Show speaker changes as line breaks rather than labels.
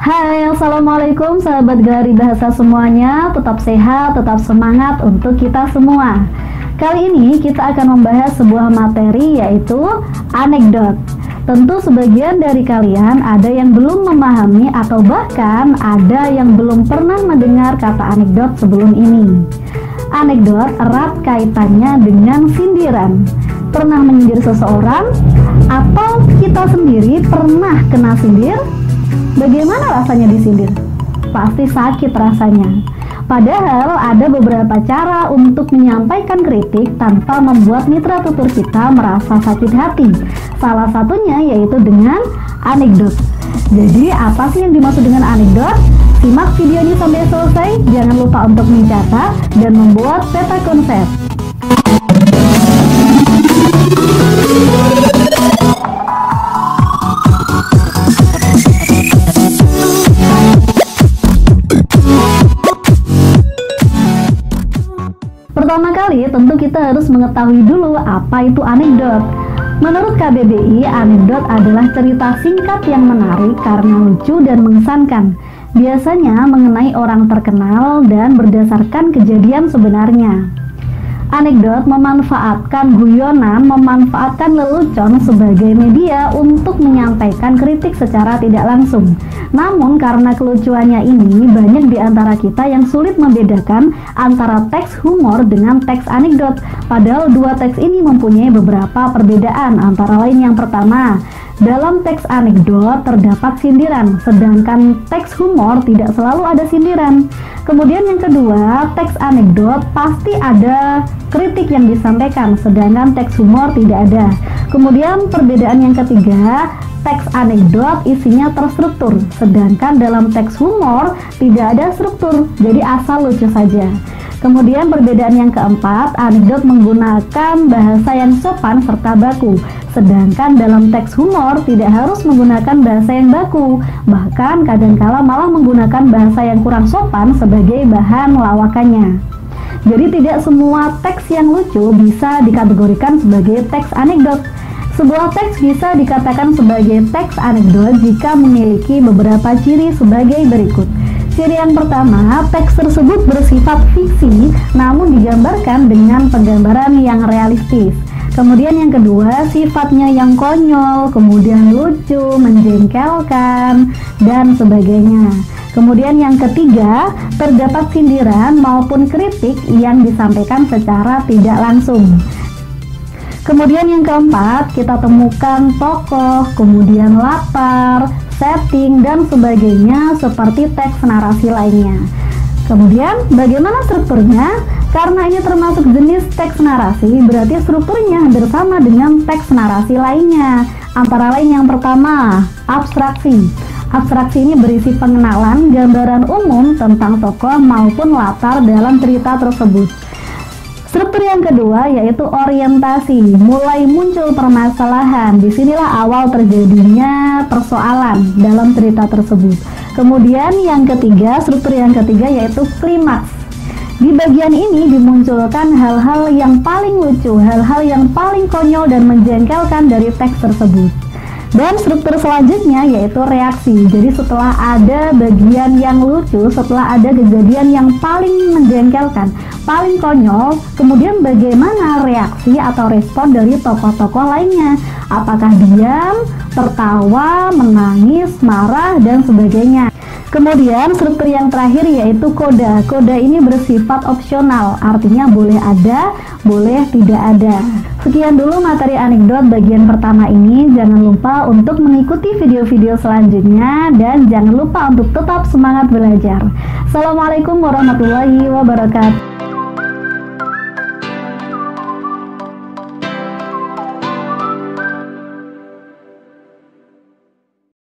Hai, Assalamualaikum sahabat Gelari Bahasa semuanya. Tetap sehat, tetap semangat untuk kita semua. Kali ini kita akan membahas sebuah materi, yaitu anekdot. Tentu sebagian dari kalian ada yang belum memahami atau bahkan ada yang belum pernah mendengar kata anekdot sebelum ini. Anekdot erat kaitannya dengan sindiran. Pernah menyindir seseorang atau kita sendiri pernah kena sindir? Bagaimana rasanya disindir? Pasti sakit rasanya. Padahal ada beberapa cara untuk menyampaikan kritik tanpa membuat mitra tutur kita merasa sakit hati. Salah satunya yaitu dengan anekdot. Jadi apa sih yang dimaksud dengan anekdot? Simak video ini sampai selesai. Jangan lupa untuk mencatat dan membuat peta konsep. Pertama kali tentu kita harus mengetahui dulu apa itu anekdot. Menurut KBBI, anekdot adalah cerita singkat yang menarik karena lucu dan mengesankan. Biasanya mengenai orang terkenal dan berdasarkan kejadian sebenarnya. Anekdot memanfaatkan guyonan, memanfaatkan lelucon sebagai media untuk menyampaikan kritik secara tidak langsung. Namun karena kelucuannya ini, banyak di antara kita yang sulit membedakan antara teks humor dengan teks anekdot. Padahal dua teks ini mempunyai beberapa perbedaan, antara lain yang pertama, dalam teks anekdot terdapat sindiran, sedangkan teks humor tidak selalu ada sindiran. Kemudian yang kedua, teks anekdot pasti ada kritik yang disampaikan, sedangkan teks humor tidak ada. Kemudian perbedaan yang ketiga, teks anekdot isinya terstruktur, sedangkan dalam teks humor tidak ada struktur, jadi asal lucu saja. Kemudian perbedaan yang keempat, anekdot menggunakan bahasa yang sopan serta baku, sedangkan dalam teks humor tidak harus menggunakan bahasa yang baku, bahkan kadangkala malah menggunakan bahasa yang kurang sopan sebagai bahan lawakannya. Jadi tidak semua teks yang lucu bisa dikategorikan sebagai teks anekdot. Sebuah teks bisa dikatakan sebagai teks anekdot jika memiliki beberapa ciri sebagai berikut. Ciri yang pertama, teks tersebut bersifat fiksi namun digambarkan dengan penggambaran yang realistis. Kemudian yang kedua, sifatnya yang konyol, kemudian lucu, menjengkelkan, dan sebagainya. Kemudian yang ketiga, terdapat sindiran maupun kritik yang disampaikan secara tidak langsung. Kemudian yang keempat, kita temukan tokoh, kemudian latar, setting, dan sebagainya seperti teks narasi lainnya. Kemudian bagaimana strukturnya? Karena ini termasuk jenis teks narasi, berarti strukturnya hampir sama dengan teks narasi lainnya. Antara lain yang pertama, abstraksi. Abstraksi ini berisi pengenalan, gambaran umum tentang tokoh maupun latar dalam cerita tersebut. Struktur yang kedua yaitu orientasi, mulai muncul permasalahan. Disinilah awal terjadinya persoalan dalam cerita tersebut. Kemudian yang ketiga, struktur yang ketiga yaitu klimaks. Di bagian ini dimunculkan hal-hal yang paling lucu, hal-hal yang paling konyol dan menjengkelkan dari teks tersebut. Dan struktur selanjutnya yaitu reaksi. Jadi setelah ada bagian yang lucu, setelah ada kejadian yang paling menjengkelkan, paling konyol, kemudian bagaimana reaksi atau respon dari tokoh-tokoh lainnya? Apakah diam, tertawa, menangis, marah, dan sebagainya. Kemudian struktur yang terakhir yaitu koda. Koda ini bersifat opsional, artinya boleh ada, boleh tidak ada. Sekian dulu materi anekdot bagian pertama ini. Jangan lupa untuk mengikuti video-video selanjutnya dan jangan lupa untuk tetap semangat belajar. Assalamualaikum warahmatullahi wabarakatuh.